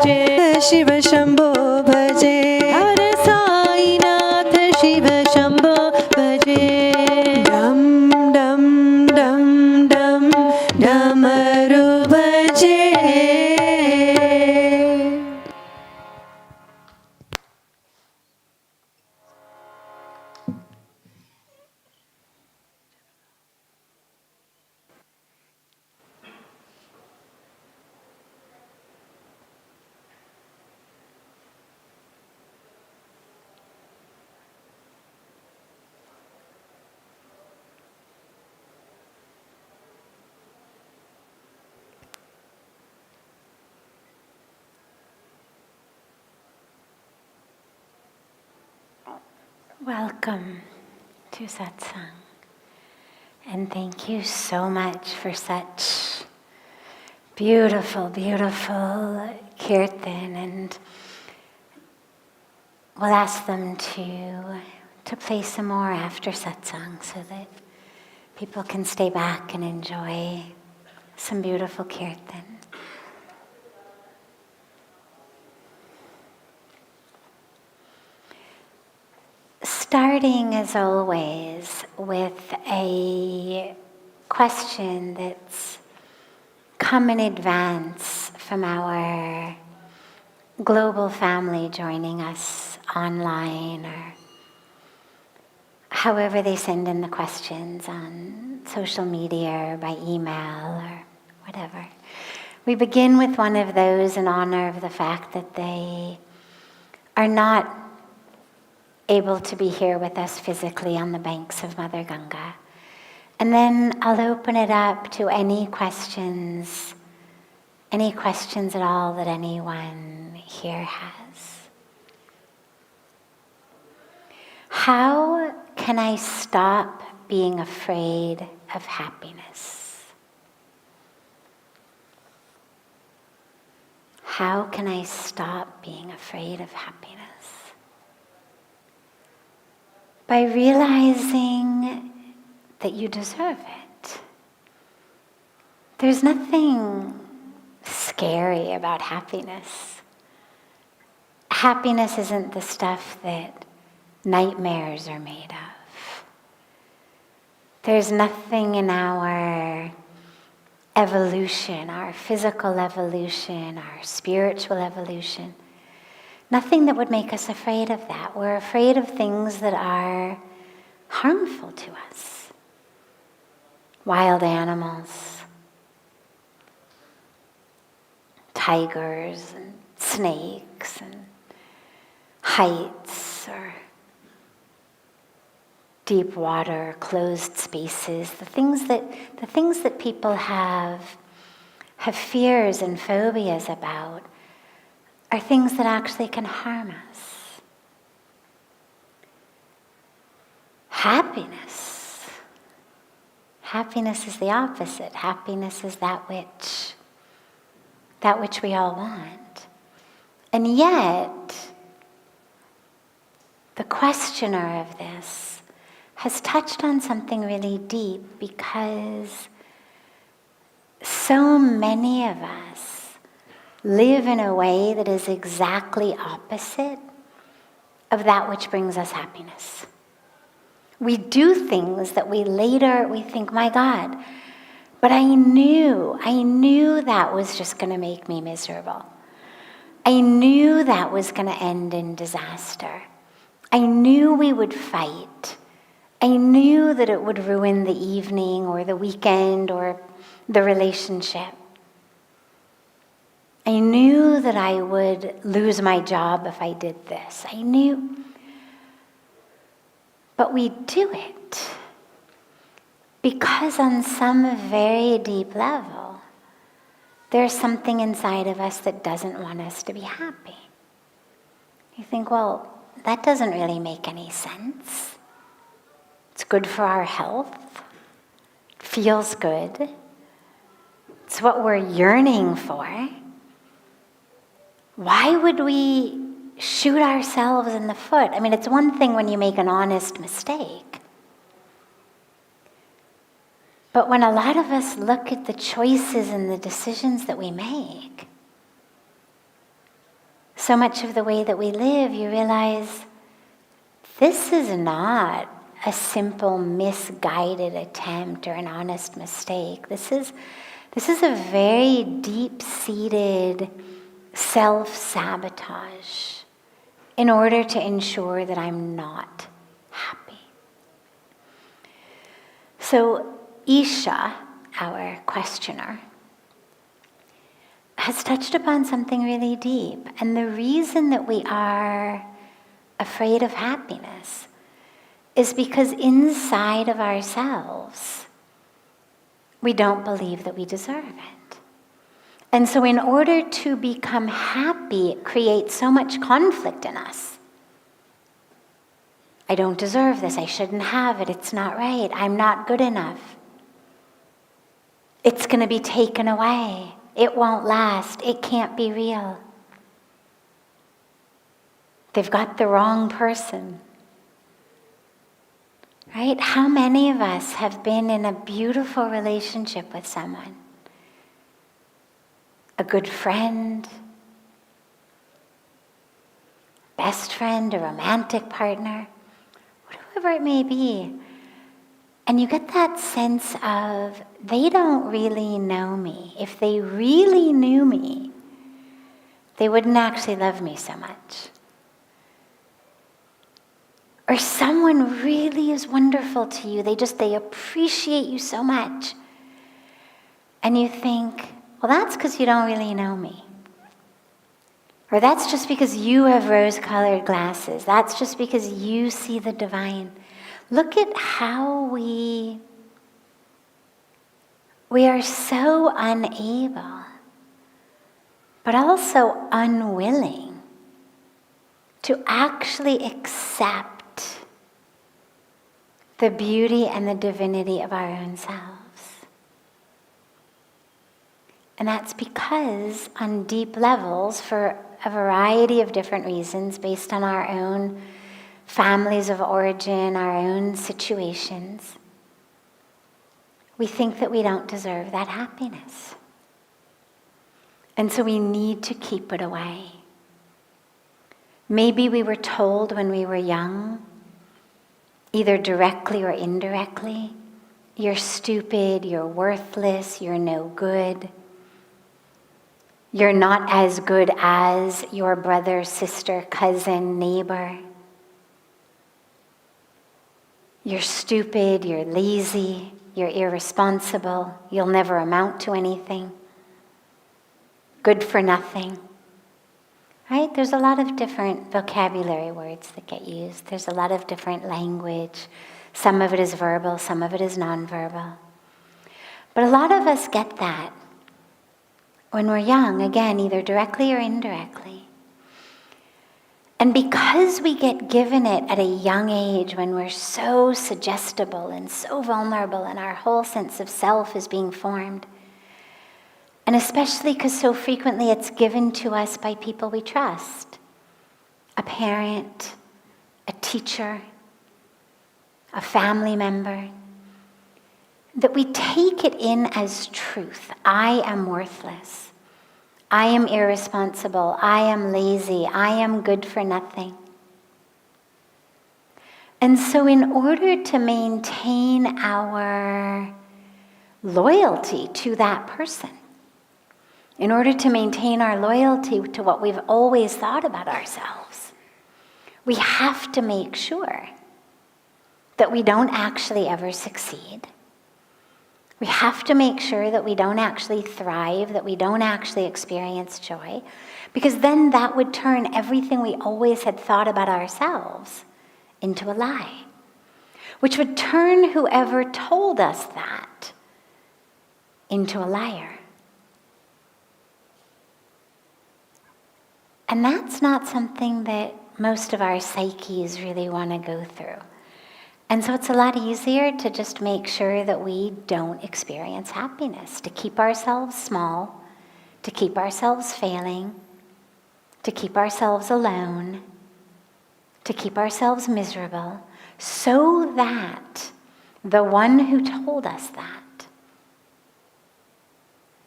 शिव शंभो भजे हर साईनाथ शिव शंभो भजे डम डम डम डम डमरू भजे. Welcome to Satsang, and thank you so much for such beautiful, beautiful kirtan, and we'll ask them to play some more after Satsang so that people can stay back and enjoy some beautiful kirtan. Starting, as always, with a question that's come in advance from our global family joining us online, or however they send in the questions on social media or by email or whatever. We begin with one of those in honor of the fact that they are not able to be here with us physically on the banks of Mother Ganga. And then I'll open it up to any questions at all that anyone here has. How can I stop being afraid of happiness? How can I stop being afraid of happiness? By realizing that you deserve it. There's nothing scary about happiness. Happiness isn't the stuff that nightmares are made of. There's nothing in our evolution, our physical evolution, our spiritual evolution, nothing that would make us afraid of that. We're afraid of things that are harmful to us. Wild animals, tigers and snakes and heights or deep water, closed spaces, the things that people have fears and phobias about are things that actually can harm us. Happiness is the opposite. Happiness is that which we all want. And yet, the questioner of this has touched on something really deep, because so many of us live in a way that is exactly opposite of that which brings us happiness. We do things that we think, my God, but I knew that was just going to make me miserable. I knew that was going to end in disaster. I knew we would fight. I knew that it would ruin the evening or the weekend or the relationship. I knew that I would lose my job if I did this. I knew. But we do it because on some very deep level, there's something inside of us that doesn't want us to be happy. You think, well, that doesn't really make any sense. It's good for our health. It feels good. It's what we're yearning for. Why would we shoot ourselves in the foot? I mean, it's one thing when you make an honest mistake. But when a lot of us look at the choices and the decisions that we make, so much of the way that we live, you realize this is not a simple misguided attempt or an honest mistake. This is a very deep-seated self-sabotage in order to ensure that I'm not happy. So Isha, our questioner, has touched upon something really deep. And the reason that we are afraid of happiness is because inside of ourselves, we don't believe that we deserve it. And so in order to become happy, it creates so much conflict in us. I don't deserve this. I shouldn't have it. It's not right. I'm not good enough. It's going to be taken away. It won't last. It can't be real. They've got the wrong person. Right? How many of us have been in a beautiful relationship with someone? A good friend, best friend, a romantic partner, whatever it may be. And you get that sense of, they don't really know me. If they really knew me, they wouldn't actually love me so much. Or someone really is wonderful to you. They appreciate you so much. And you think, well, that's because you don't really know me. Or that's just because you have rose-colored glasses. That's just because you see the divine. Look at how we are so unable, but also unwilling to actually accept the beauty and the divinity of our own selves. And that's because on deep levels, for a variety of different reasons, based on our own families of origin, our own situations, we think that we don't deserve that happiness. And so we need to keep it away. Maybe we were told when we were young, either directly or indirectly, you're stupid, you're worthless, you're no good. You're not as good as your brother, sister, cousin, neighbor. You're stupid, you're lazy, you're irresponsible, you'll never amount to anything. Good for nothing. Right? There's a lot of different vocabulary words that get used. There's a lot of different language. Some of it is verbal, some of it is nonverbal. But a lot of us get that when we're young, again, either directly or indirectly. And because we get given it at a young age when we're so suggestible and so vulnerable and our whole sense of self is being formed, and especially because so frequently it's given to us by people we trust, a parent, a teacher, a family member, that we take it in as truth. I am worthless. I am irresponsible. I am lazy. I am good for nothing. And so in order to maintain our loyalty to that person, in order to maintain our loyalty to what we've always thought about ourselves, we have to make sure that we don't actually ever succeed. We have to make sure that we don't actually thrive, that we don't actually experience joy, because then that would turn everything we always had thought about ourselves into a lie, which would turn whoever told us that into a liar. And that's not something that most of our psyches really want to go through. And so it's a lot easier to just make sure that we don't experience happiness, to keep ourselves small, to keep ourselves failing, to keep ourselves alone, to keep ourselves miserable, so that the one who told us that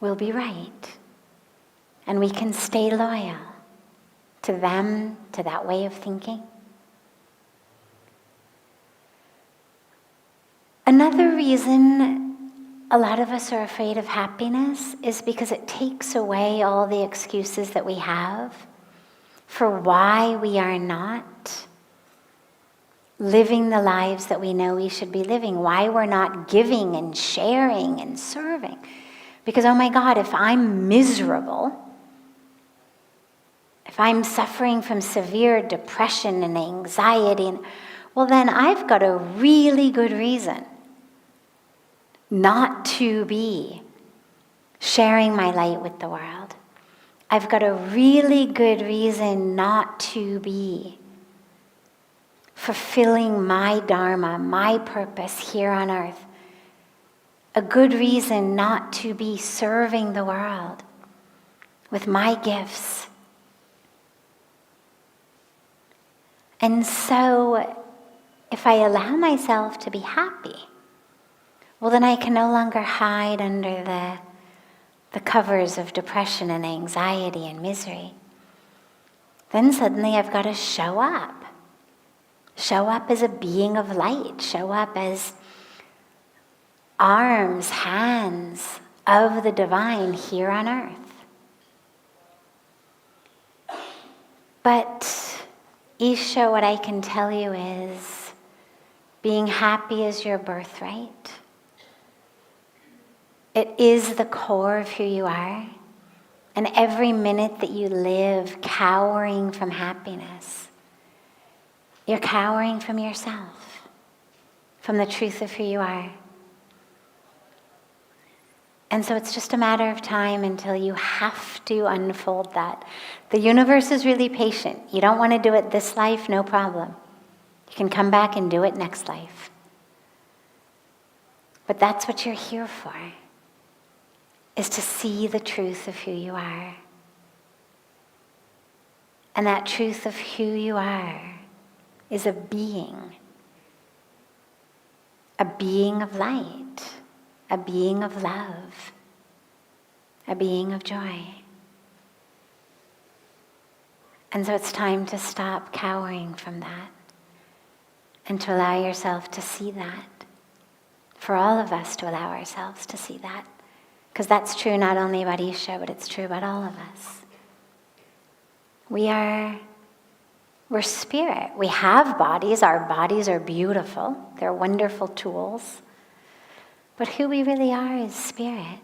will be right, and we can stay loyal to them, to that way of thinking. Another reason a lot of us are afraid of happiness is because it takes away all the excuses that we have for why we are not living the lives that we know we should be living, why we're not giving and sharing and serving. Because, oh my God, if I'm miserable, if I'm suffering from severe depression and anxiety, well, then I've got a really good reason not to be sharing my light with the world. I've got a really good reason not to be fulfilling my dharma, my purpose here on earth. A good reason not to be serving the world with my gifts. And so, if I allow myself to be happy, well, then I can no longer hide under the covers of depression and anxiety and misery. Then suddenly I've got to show up. Show up as a being of light. Show up as arms, hands of the divine here on earth. But Isha, what I can tell you is being happy is your birthright. It is the core of who you are. And every minute that you live cowering from happiness, you're cowering from yourself, from the truth of who you are. And so it's just a matter of time until you have to unfold that. The universe is really patient. You don't want to do it this life, no problem. You can come back and do it next life. But that's what you're here for, is to see the truth of who you are. And that truth of who you are is a being of light, a being of love, a being of joy. And so it's time to stop cowering from that and to allow yourself to see that. For all of us to allow ourselves to see that. Because that's true not only about Isha, but it's true about all of us. We're spirit. We have bodies. Our bodies are beautiful. They're wonderful tools. But who we really are is spirit,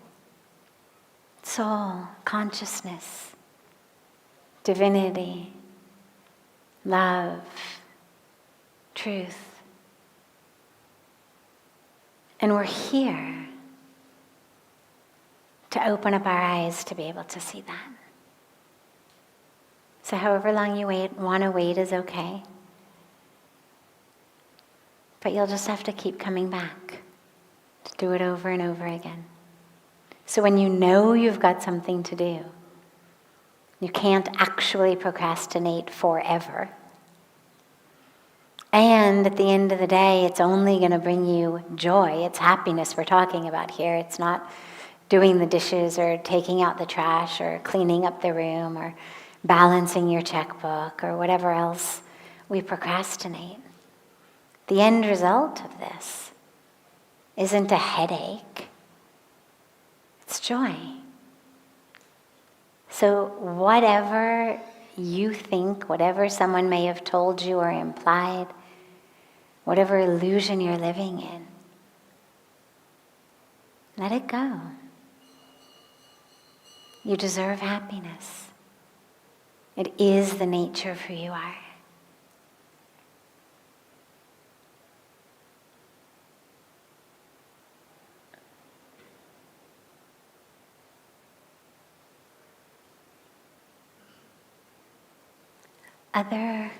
soul, consciousness, divinity, love, truth. And we're here to open up our eyes to be able to see that. So however long you want to wait is okay. But you'll just have to keep coming back to do it over and over again. So when you know you've got something to do, you can't actually procrastinate forever. And at the end of the day, it's only going to bring you joy. It's happiness we're talking about here. It's not doing the dishes or taking out the trash or cleaning up the room or balancing your checkbook or whatever else we procrastinate. The end result of this isn't a headache. It's joy. So whatever you think, whatever someone may have told you or implied, whatever illusion you're living in, let it go. You deserve happiness. It is the nature of who you are. Other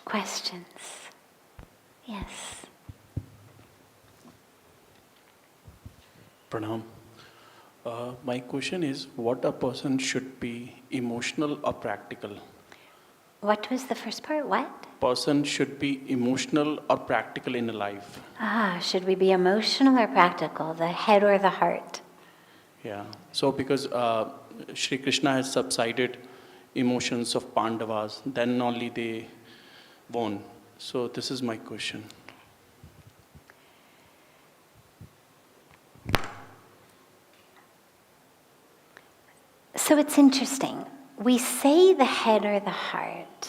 questions? Yes. Pranam. My question is, what a person should be, emotional or practical? What was the first part? What? Person should be emotional or practical in life. Should we be emotional or practical? The head or the heart? Yeah. So because Shri Krishna has subsided emotions of Pandavas, then only they won. So this is my question. So it's interesting. We say the head or the heart,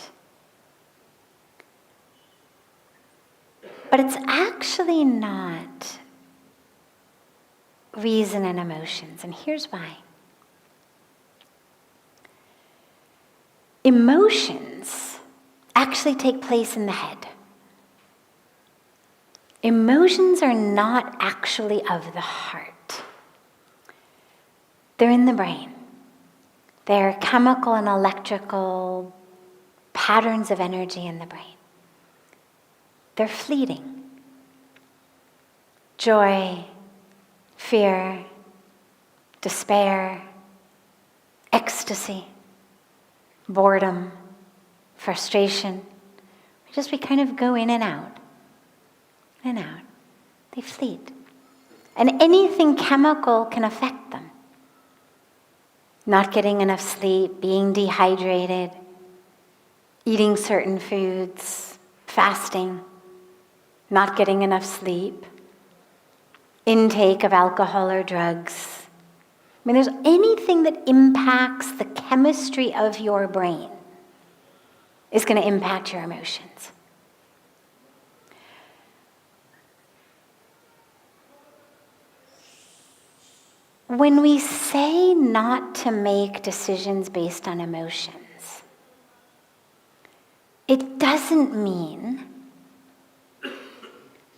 but it's actually not reason and emotions, and here's why. Emotions actually take place in the head. Emotions are not actually of the heart. They're in the brain. They're chemical and electrical patterns of energy in the brain. They're fleeting. Joy, fear, despair, ecstasy, boredom, frustration. We kind of go in and out. In and out. They fleet. And anything chemical can affect them. Not getting enough sleep, being dehydrated, eating certain foods, fasting, not getting enough sleep, intake of alcohol or drugs. I mean, there's anything that impacts the chemistry of your brain is going to impact your emotions. When we say not to make decisions based on emotions, it doesn't mean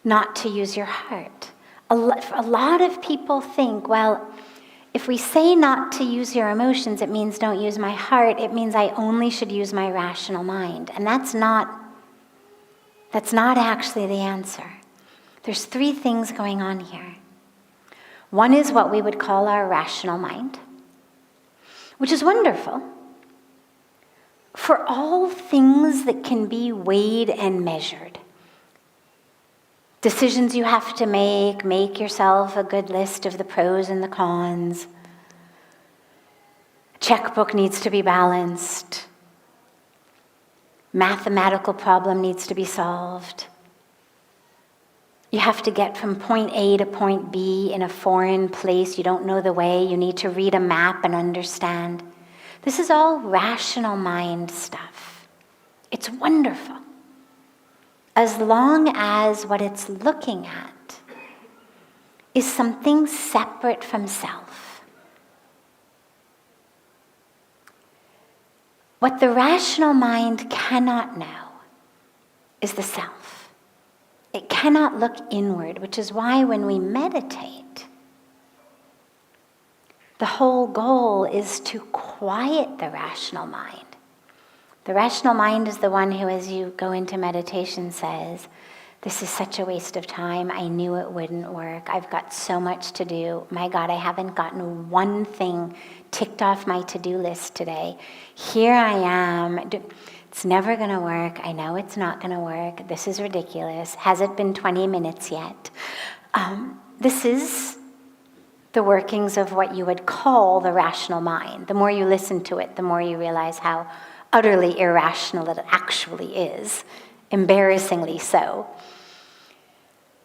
not to use your heart. A lot of people think, well, if we say not to use your emotions, it means don't use my heart. It means I only should use my rational mind. And that's not actually the answer. There's three things going on here. One is what we would call our rational mind, which is wonderful. For all things that can be weighed and measured. Decisions you have to make yourself a good list of the pros and the cons. Checkbook needs to be balanced. Mathematical problem needs to be solved. You have to get from point A to point B in a foreign place. You don't know the way. You need to read a map and understand. This is all rational mind stuff. It's wonderful. As long as what it's looking at is something separate from self. What the rational mind cannot know is the self. It cannot look inward, which is why when we meditate, the whole goal is to quiet the rational mind. The rational mind is the one who, as you go into meditation, says, this is such a waste of time. I knew it wouldn't work. I've got so much to do. My God, I haven't gotten one thing ticked off my to-do list today. Here I am. It's never going to work. I know it's not going to work. This is ridiculous. Has it been 20 minutes yet? This is the workings of what you would call the rational mind. The more you listen to it, the more you realize how utterly irrational it actually is, embarrassingly so.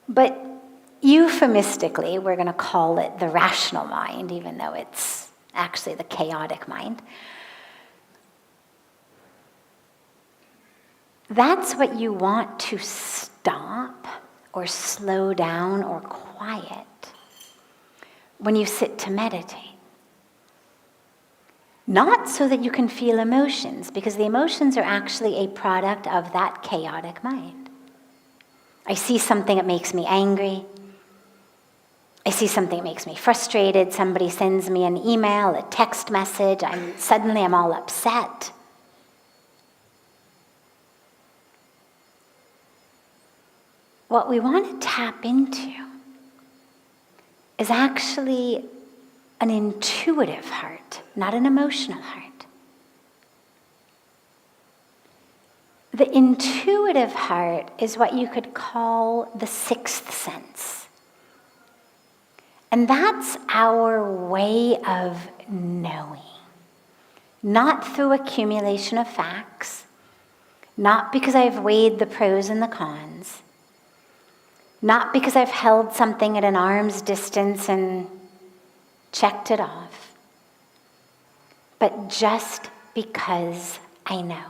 But euphemistically, we're going to call it the rational mind, even though it's actually the chaotic mind. That's what you want to stop or slow down or quiet when you sit to meditate. Not so that you can feel emotions, because the emotions are actually a product of that chaotic mind. I see something that makes me angry. I see something that makes me frustrated. Somebody sends me an email, a text message. Suddenly I'm all upset. What we want to tap into is actually an intuitive heart, not an emotional heart. The intuitive heart is what you could call the sixth sense. And that's our way of knowing. not through accumulation of facts, not because I've weighed the pros and the cons, not because I've held something at an arm's distance and checked it off, but just because I know.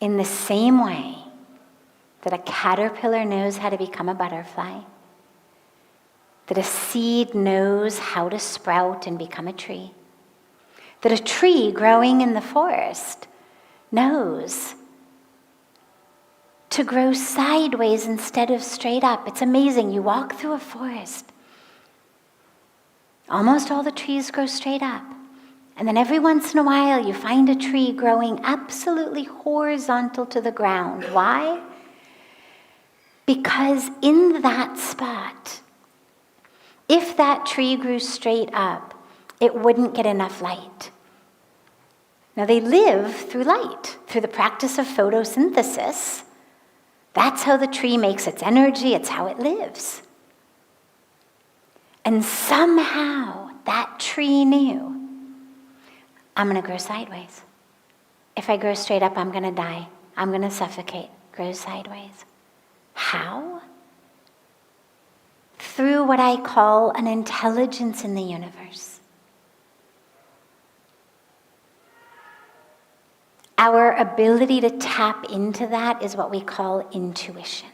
In the same way that a caterpillar knows how to become a butterfly, that a seed knows how to sprout and become a tree, that a tree growing in the forest knows to grow sideways instead of straight up. It's amazing. You walk through a forest, almost all the trees grow straight up. And then every once in a while, you find a tree growing absolutely horizontal to the ground. Why? Because in that spot, if that tree grew straight up, it wouldn't get enough light. Now, they live through light, through the practice of photosynthesis. That's how the tree makes its energy. It's how it lives. And somehow that tree knew, I'm going to grow sideways. If I grow straight up, I'm going to die. I'm going to suffocate. Grow sideways. How? Through what I call an intelligence in the universe. Our ability to tap into that is what we call intuition.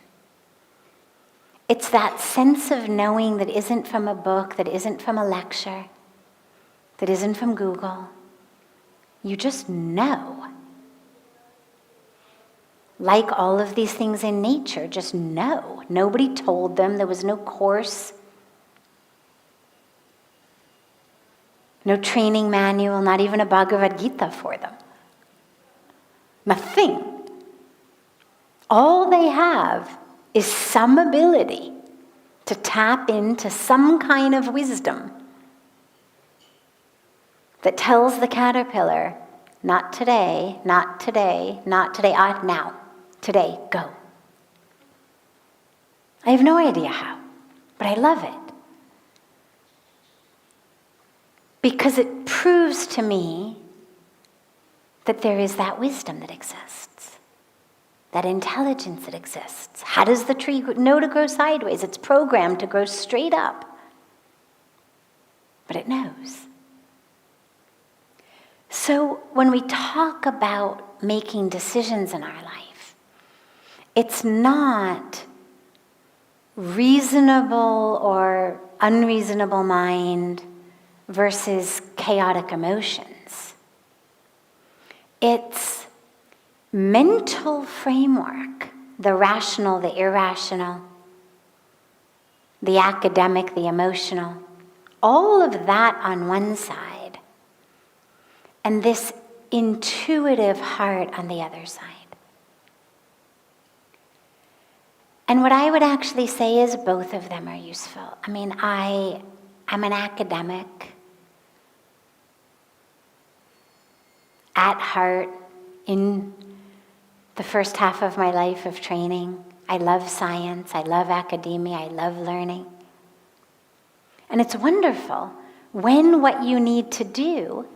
It's that sense of knowing that isn't from a book, that isn't from a lecture, that isn't from Google. You just know. Like all of these things in nature, just know. Nobody told them. There was no course, no training manual, not even a Bhagavad Gita for them. Nothing. All they have is some ability to tap into some kind of wisdom that tells the caterpillar, not today, not today, not today, now, today, go. I have no idea how, but I love it. Because it proves to me that there is that wisdom that exists, that intelligence that exists. How does the tree know to grow sideways? It's programmed to grow straight up, but it knows. So when we talk about making decisions in our life, it's not reasonable or unreasonable mind versus chaotic emotions. It's mental framework, the rational, the irrational, the academic, the emotional, all of that on one side, and this intuitive heart on the other side. And what I would actually say is both of them are useful. I mean, I'm an academic at heart in the first half of my life of training. I love science, I love academia, I love learning. And it's wonderful when what you need to do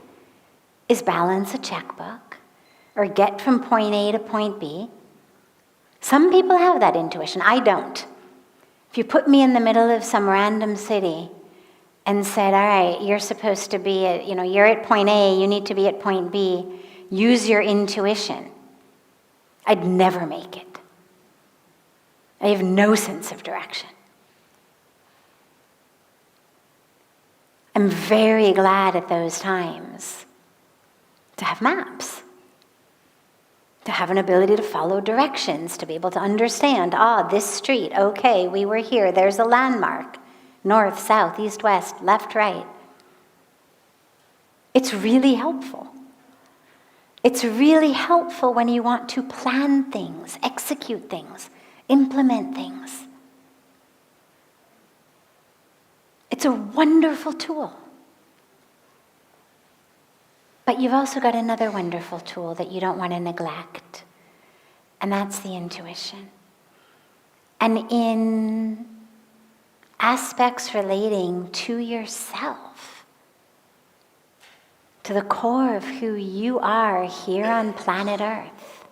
is balance a checkbook or get from point A to point B. Some people have that intuition. I don't. If you put me in the middle of some random city and said, all right, you're supposed to be at, you're at point A, you need to be at point B, use your intuition, I'd never make it. I have no sense of direction. I'm very glad at those times to have maps, to have an ability to follow directions, to be able to understand, this street, okay, we were here, there's a landmark, north, south, east, west, left, right. It's really helpful. It's really helpful when you want to plan things, execute things, implement things. It's a wonderful tool. But you've also got another wonderful tool that you don't want to neglect, and that's the intuition. And in aspects relating to yourself, to the core of who you are here on planet Earth.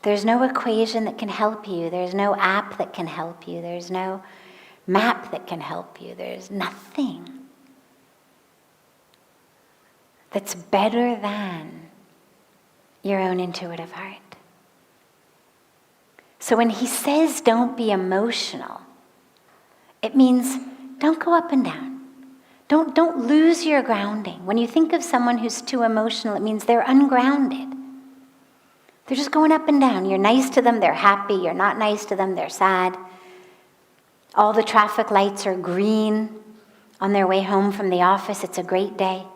There's no equation that can help you. There's no app that can help you. There's no map that can help you. There's nothing that's better than your own intuitive heart. So when he says don't be emotional, it means don't go up and down. Don't lose your grounding. When you think of someone who's too emotional, it means they're ungrounded. They're just going up and down. You're nice to them, they're happy. You're not nice to them, they're sad. All the traffic lights are green on their way home from the office. It's a great day.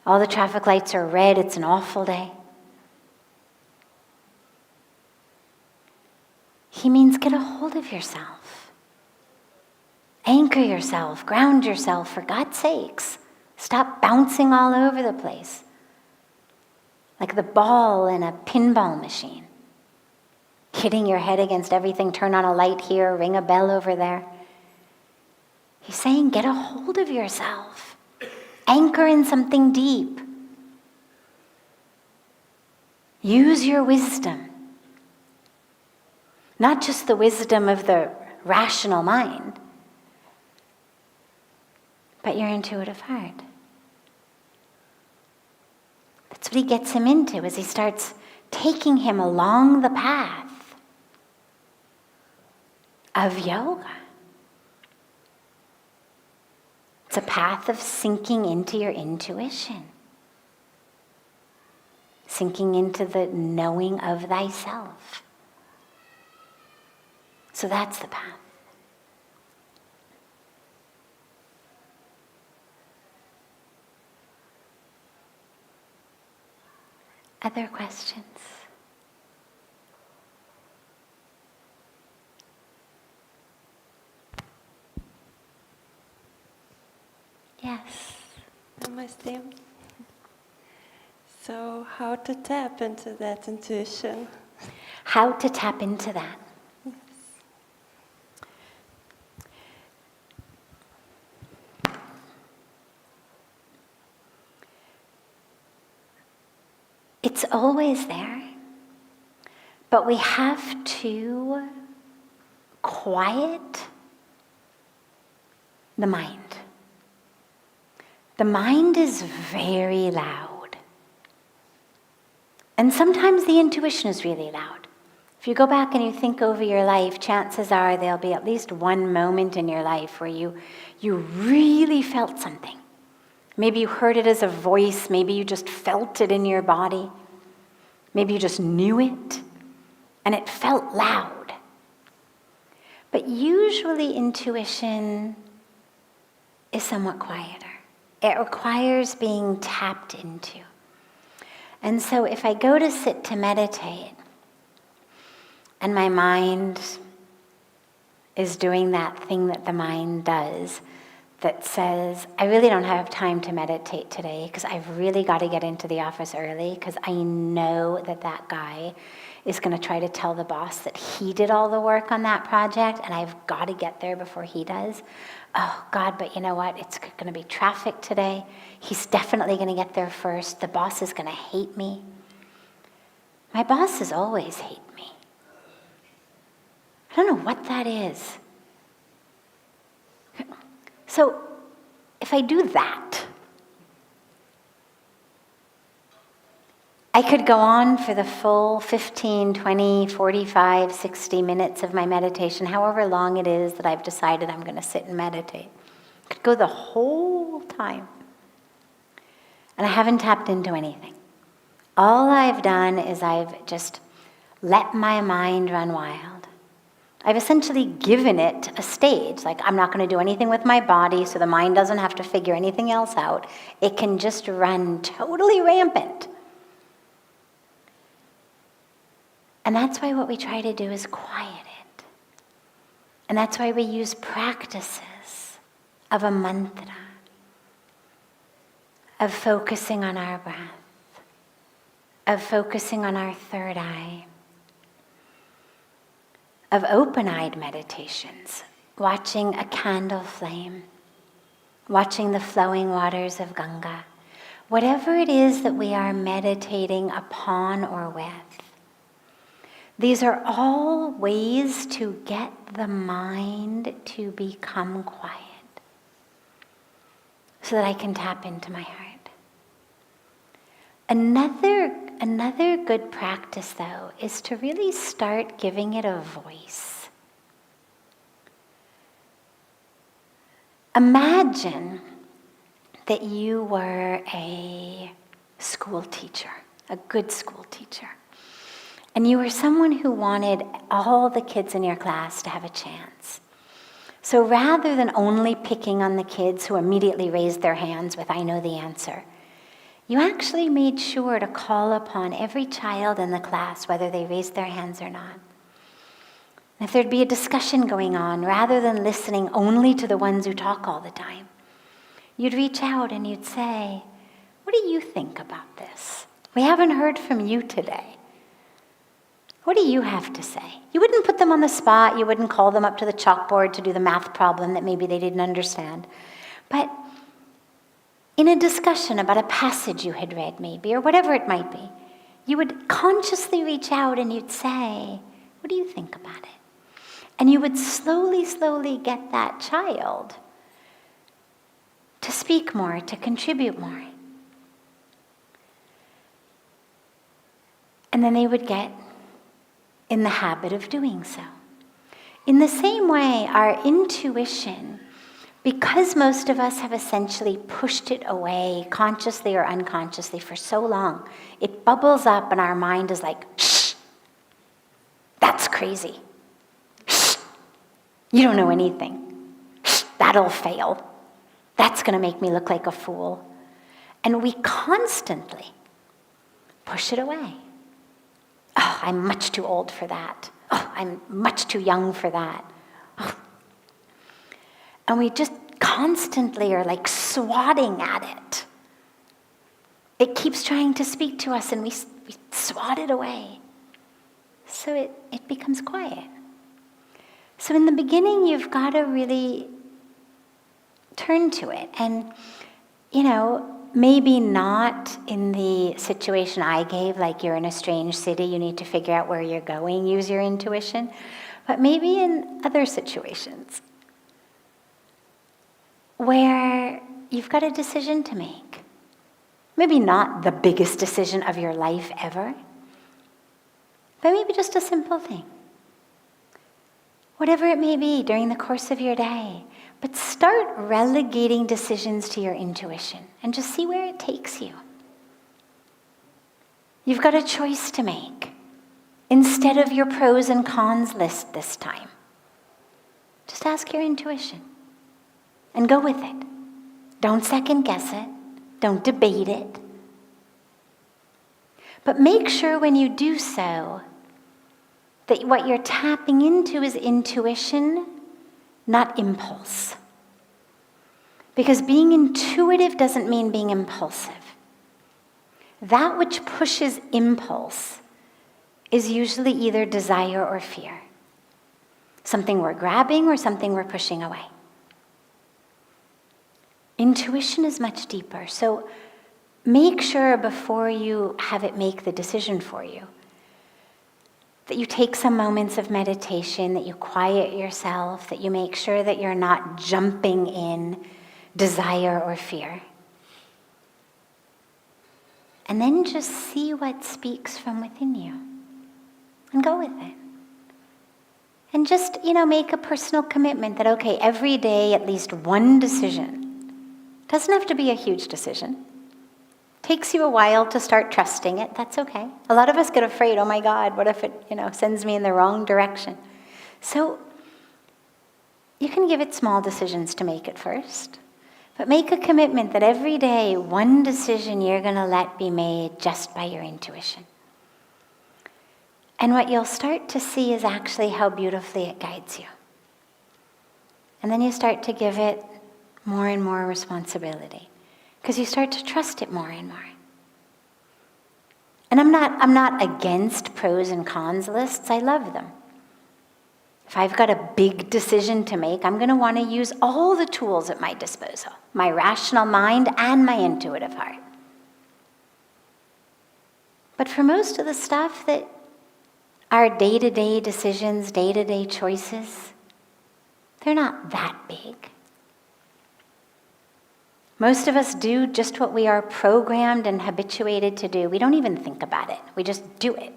All the traffic lights are red. It's an awful day. He means get a hold of yourself. Anchor yourself. Ground yourself, for God's sakes. Stop bouncing all over the place. Like the ball in a pinball machine. Hitting your head against everything. Turn on a light here, ring a bell over there. He's saying get a hold of yourself. Anchor in something deep. Use your wisdom. Not just the wisdom of the rational mind, but your intuitive heart. That's what he gets him into as he starts taking him along the path of yoga. It's a path of sinking into your intuition. Sinking into the knowing of thyself. So that's the path. Other questions? Yes. Namaste. So, how to tap into that intuition? How to tap into that? It's always there, but we have to quiet the mind. The mind is very loud. And sometimes the intuition is really loud. If you go back and you think over your life, chances are there'll be at least one moment in your life where you really felt something. Maybe you heard it as a voice. Maybe you just felt it in your body. Maybe you just knew it, and it felt loud. But usually intuition is somewhat quieter. It requires being tapped into. And so if I go to sit to meditate, and my mind is doing that thing that the mind does, that says, I really don't have time to meditate today because I've really got to get into the office early because I know that that guy is going to try to tell the boss that he did all the work on that project and I've got to get there before he does. Oh, God, but you know what? It's going to be traffic today. He's definitely going to get there first. The boss is going to hate me. My bosses always hate me. I don't know what that is. So, if I do that, I could go on for the full 15, 20, 45, 60 minutes of my meditation, however long it is that I've decided I'm going to sit and meditate. I could go the whole time. And I haven't tapped into anything. All I've done is I've just let my mind run wild. I've essentially given it a stage. Like, I'm not going to do anything with my body, so the mind doesn't have to figure anything else out. It can just run totally rampant. And that's why what we try to do is quiet it. And that's why we use practices of a mantra, of focusing on our breath, of focusing on our third eye, of open-eyed meditations, watching a candle flame, watching the flowing waters of Ganga, whatever it is that we are meditating upon or with. These are all ways to get the mind to become quiet so that I can tap into my heart. Another good practice, though, is to really start giving it a voice. Imagine that you were a school teacher, a good school teacher, and you were someone who wanted all the kids in your class to have a chance. So rather than only picking on the kids who immediately raised their hands with, "I know the answer," you actually made sure to call upon every child in the class, whether they raised their hands or not. And if there'd be a discussion going on, rather than listening only to the ones who talk all the time, you'd reach out and you'd say, "What do you think about this? We haven't heard from you today. What do you have to say?" You wouldn't put them on the spot. You wouldn't call them up to the chalkboard to do the math problem that maybe they didn't understand. But in a discussion about a passage you had read maybe, or whatever it might be, you would consciously reach out and you'd say, "What do you think about it?" And you would slowly get that child to speak more, to contribute more. And then they would get in the habit of doing so. In the same way, our intuition, because most of us have essentially pushed it away, consciously or unconsciously, for so long, it bubbles up and our mind is like, "Shh, that's crazy. Shh, you don't know anything. Shh, that'll fail. That's going to make me look like a fool." And we constantly push it away. "Oh, I'm much too old for that. Oh, I'm much too young for that." Oh. And we just constantly are like swatting at it. It keeps trying to speak to us and we swat it away. So it becomes quiet. So in the beginning, you've got to really turn to it. And, maybe not in the situation I gave, like you're in a strange city, you need to figure out where you're going, use your intuition, but maybe in other situations where you've got a decision to make. Maybe not the biggest decision of your life ever, but maybe just a simple thing. Whatever it may be during the course of your day, but start relegating decisions to your intuition and just see where it takes you. You've got a choice to make instead of your pros and cons list this time. Just ask your intuition and go with it. Don't second guess it. Don't debate it. But make sure when you do so that what you're tapping into is intuition, not impulse. Because being intuitive doesn't mean being impulsive. That which pushes impulse is usually either desire or fear. Something we're grabbing or something we're pushing away. Intuition is much deeper. So make sure before you have it make the decision for you that you take some moments of meditation, that you quiet yourself, that you make sure that you're not jumping in desire or fear. And then just see what speaks from within you and go with it. And just, make a personal commitment that, okay, every day at least one decision. Doesn't have to be a huge decision. Takes you a while to start trusting it, that's okay. A lot of us get afraid, oh my God, what if it, sends me in the wrong direction? So you can give it small decisions to make at first, but make a commitment that every day, one decision you're going to let be made just by your intuition. And what you'll start to see is actually how beautifully it guides you. And then you start to give it more and more responsibility, because you start to trust it more and more. And I'm not against pros and cons lists. I love them. If I've got a big decision to make, I'm going to want to use all the tools at my disposal, my rational mind and my intuitive heart. But for most of the stuff that are day-to-day decisions, day-to-day choices, they're not that big. Most of us do just what we are programmed and habituated to do. We don't even think about it. We just do it.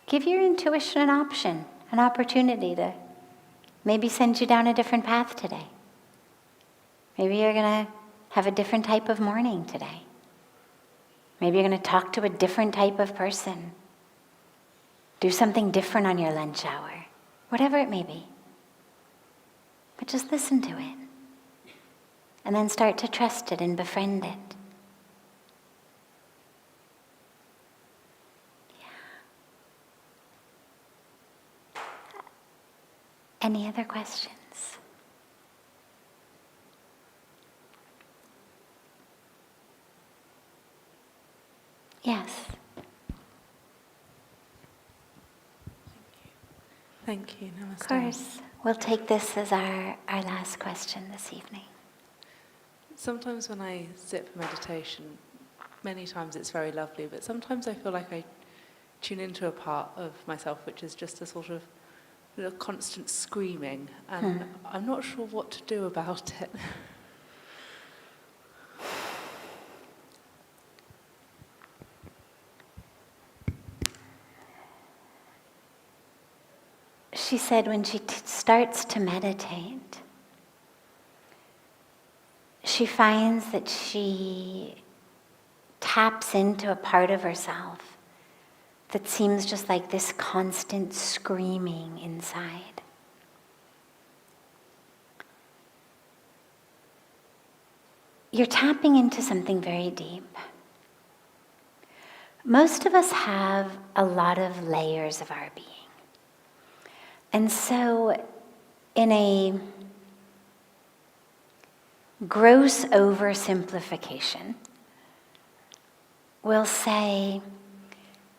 Give your intuition an option, an opportunity to maybe send you down a different path today. Maybe you're going to have a different type of morning today. Maybe you're going to talk to a different type of person. Do something different on your lunch hour. Whatever it may be. But just listen to it. And then start to trust it and befriend it. Yeah. Any other questions? Yes. Thank you. Namaste. Of course. We'll take this as our last question this evening. Sometimes when I sit for meditation, many times it's very lovely, but sometimes I feel like I tune into a part of myself which is just a sort of constant screaming, and I'm not sure what to do about it. She said when she starts to meditate, she finds that she taps into a part of herself that seems just like this constant screaming inside. You're tapping into something very deep. Most of us have a lot of layers of our being. And so, in a gross oversimplification, we'll say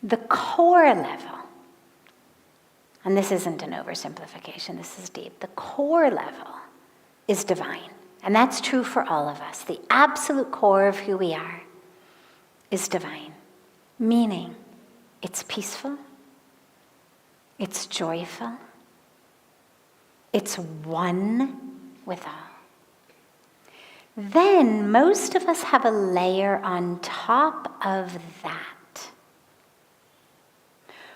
the core level, and this isn't an oversimplification, this is deep, the core level is divine. And that's true for all of us. The absolute core of who we are is divine, meaning it's peaceful, it's joyful, it's one with all. Then most of us have a layer on top of that,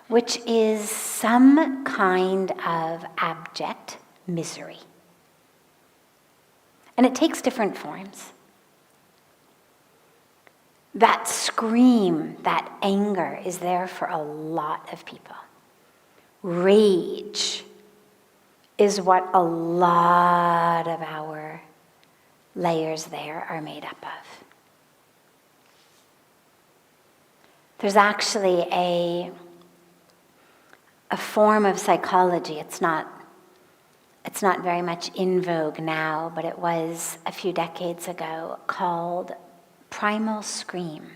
which is some kind of abject misery. And it takes different forms. That scream, that anger is there for a lot of people. Rage is what a lot of our layers there are made up of. There's actually a form of psychology. It's not very much in vogue now, but it was a few decades ago, called primal scream.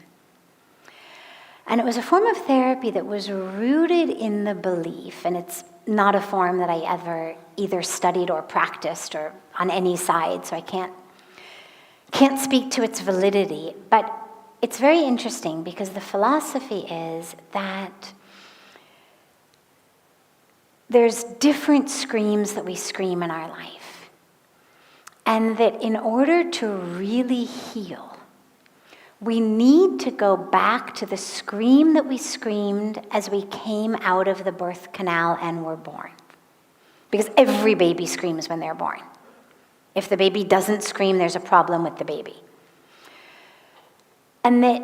And it was a form of therapy that was rooted in the belief, and it's not a form that I ever either studied or practiced or on any side, so I can't speak to its validity, but it's very interesting because the philosophy is that there's different screams that we scream in our life, and that in order to really heal, we need to go back to the scream that we screamed as we came out of the birth canal and were born. Because every baby screams when they're born. If the baby doesn't scream, there's a problem with the baby. And that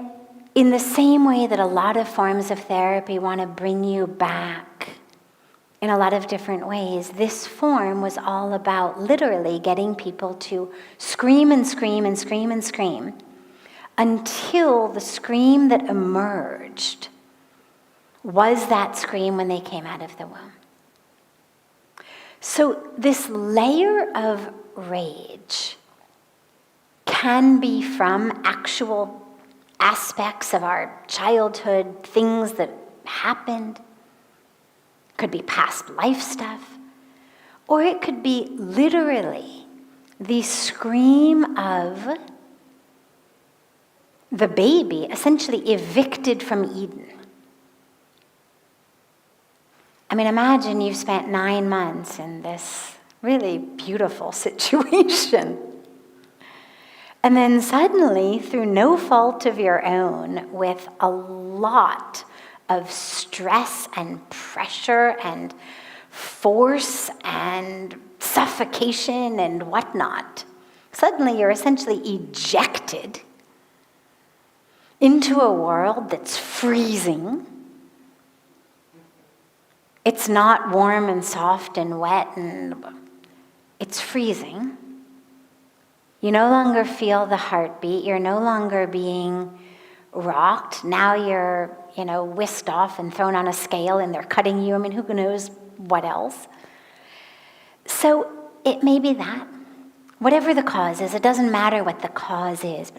in the same way that a lot of forms of therapy want to bring you back in a lot of different ways, this form was all about literally getting people to scream and scream and scream and scream until the scream that emerged was that scream when they came out of the womb. So this layer of rage can be from actual aspects of our childhood, things that happened. could be past life stuff, or it could be literally the scream of the baby essentially evicted from Eden. I mean, imagine you've spent 9 months in this really beautiful situation. And then suddenly, through no fault of your own, with a lot of stress and pressure and force and suffocation and whatnot, suddenly you're essentially ejected into a world that's freezing. It's not warm and soft and wet, and it's freezing. You no longer feel the heartbeat. You're no longer being rocked. Now you're, whisked off and thrown on a scale and they're cutting you. I mean, who knows what else? So it may be that. Whatever the cause is, it doesn't matter what the cause is.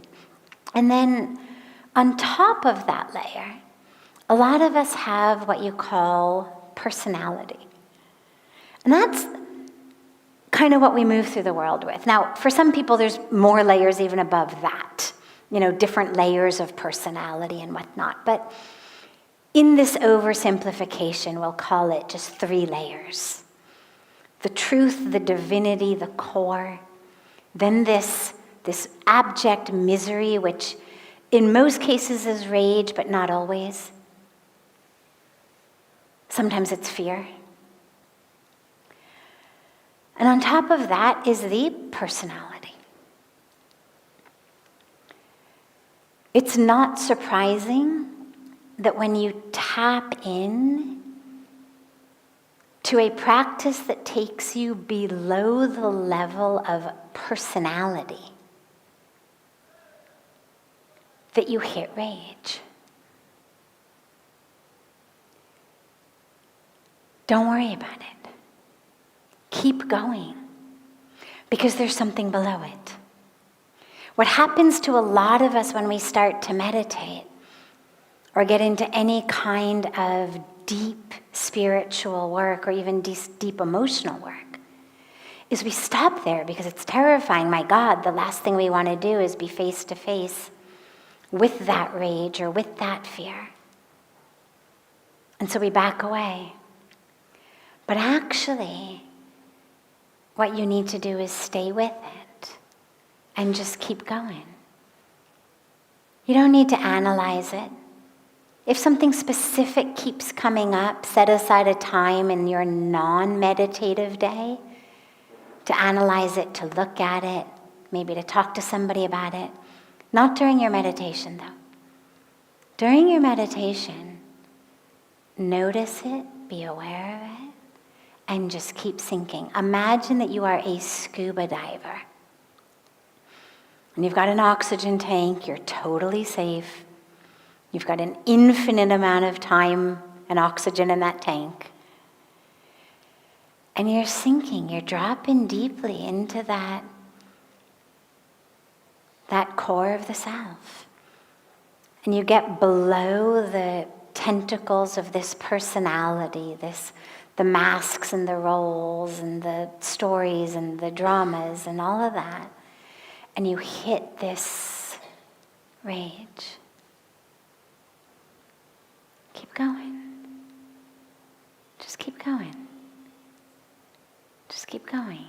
And then on top of that layer, a lot of us have what you call personality. And that's kind of what we move through the world with. Now, for some people, there's more layers even above that, different layers of personality and whatnot. But in this oversimplification, we'll call it just 3 layers. The truth, the divinity, the core. Then this abject misery, which in most cases is rage, but not always. Sometimes it's fear. And on top of that is the personality. It's not surprising that when you tap in to a practice that takes you below the level of personality, that you hit rage. Don't worry about it. Keep going, because there's something below it. What happens to a lot of us when we start to meditate or get into any kind of deep spiritual work or even deep emotional work is we stop there because it's terrifying. My God, the last thing we want to do is be face to face with that rage or with that fear. And so we back away. But actually, what you need to do is stay with it and just keep going. You don't need to analyze it. If something specific keeps coming up, set aside a time in your non-meditative day to analyze it, to look at it, maybe to talk to somebody about it. Not during your meditation, though. During your meditation, notice it, be aware of it, and just keep sinking. Imagine that you are a scuba diver. And you've got an oxygen tank, you're totally safe. You've got an infinite amount of time and oxygen in that tank. And you're sinking, you're dropping deeply into that core of the self. And you get below the tentacles of this personality, the masks and the roles and the stories and the dramas and all of that. And you hit this rage. Keep going. Just keep going. Just keep going.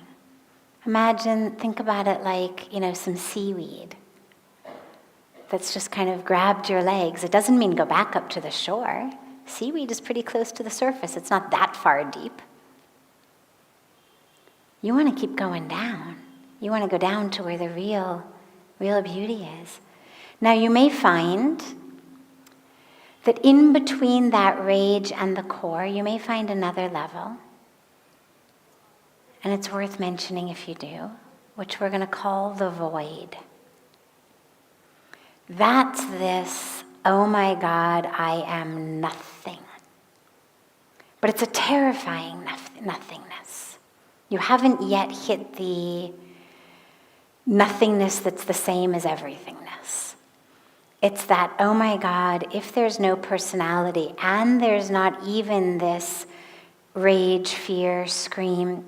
Imagine, think about it like, some seaweed that's just kind of grabbed your legs. It doesn't mean go back up to the shore. Seaweed is pretty close to the surface. It's not that far deep. You want to keep going down. You want to go down to where the real beauty is. Now you may find that in between that rage and the core, you may find another level. And it's worth mentioning if you do, which we're going to call the void. That's this, oh my God, I am nothing. But it's a terrifying nothingness. You haven't yet hit the nothingness that's the same as everythingness. It's that, oh my God, if there's no personality and there's not even this rage, fear, scream.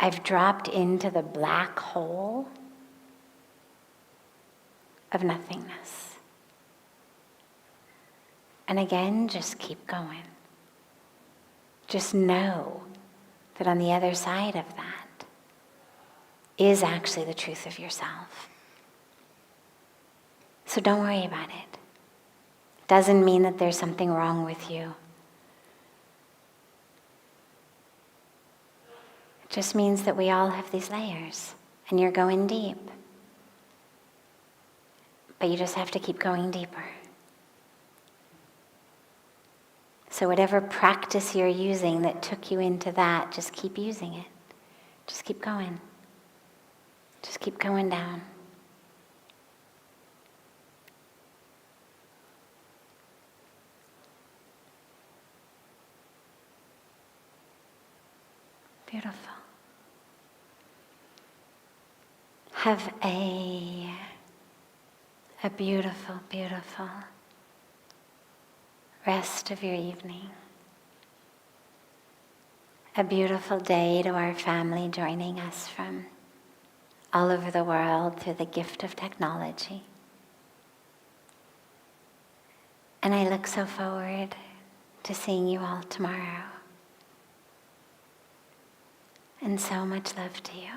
I've dropped into the black hole of nothingness. And again, just keep going. Just know that on the other side of that is actually the truth of yourself. So don't worry about it. Doesn't mean that there's something wrong with you. It just means that we all have these layers, and you're going deep. But you just have to keep going deeper. So whatever practice you're using that took you into that, just keep using it. Just keep going. Just keep going down. Beautiful. Have a beautiful, beautiful rest of your evening. A beautiful day to our family joining us from all over the world through the gift of technology. And I look so forward to seeing you all tomorrow. And so much love to you.